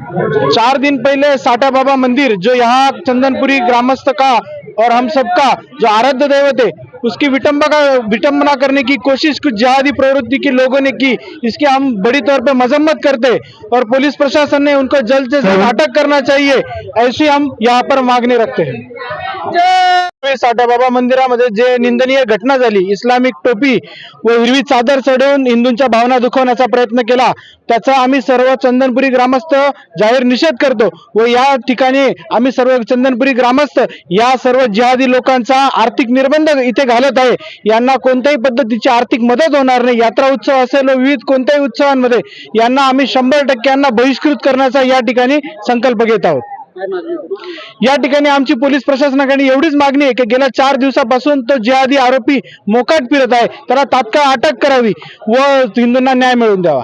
4 दिन पहले साटा बाबा मंदिर, जो यहाँ चंदनपुरी ग्रामस्थ का और हम सबका जो आराध्य दैवत है, उसकी विटंबना करने की कोशिश कुछ जिहादी प्रवृत्ति के लोगों ने की। इसकी हम बड़ी तौर पे मजम्मत करते हैं और पुलिस प्रशासन ने उनको जल्द से जल्द अटक करना चाहिए, ऐसी हम यहाँ पर मागणी रखते हैं। साटा बाबा मंदिरामध्ये जे निंदनीय घटना झाली, इस्लामिक टोपी व हिरवी चादर चढवून हिंदूंच्या भावना दुखवण्याचा प्रयत्न केला, त्याचा आम्ही सर्व चंदनपुरी ग्रामस्थ जाहीर निषेध करतो व या ठिकाणी आम्ही सर्व चंदनपुरी ग्रामस्थ या सर्व जिहादी लोकांचा आर्थिक निर्बंध इथे घालत आहे। यांना कोणत्याही पद्धतीची आर्थिक मदत होणार नाही। यात्रा उत्सव असेल विविध कोणत्याही उत्सवांमध्ये यांना आम्ही 100% यांना बहिष्कृत करण्याचा या ठिकाणी संकल्प घेत आहोत। या ठिकाणी आमची पोलीस प्रशासनाकडे एवढीच मागणी आहे की गेल्या 4 दिवसापासून तो जिहादी आरोपी मोकाट फिरत आहे, त्याला तात्काळ अटक करावी व हिंदूंना न्याय मिळवून द्यावा।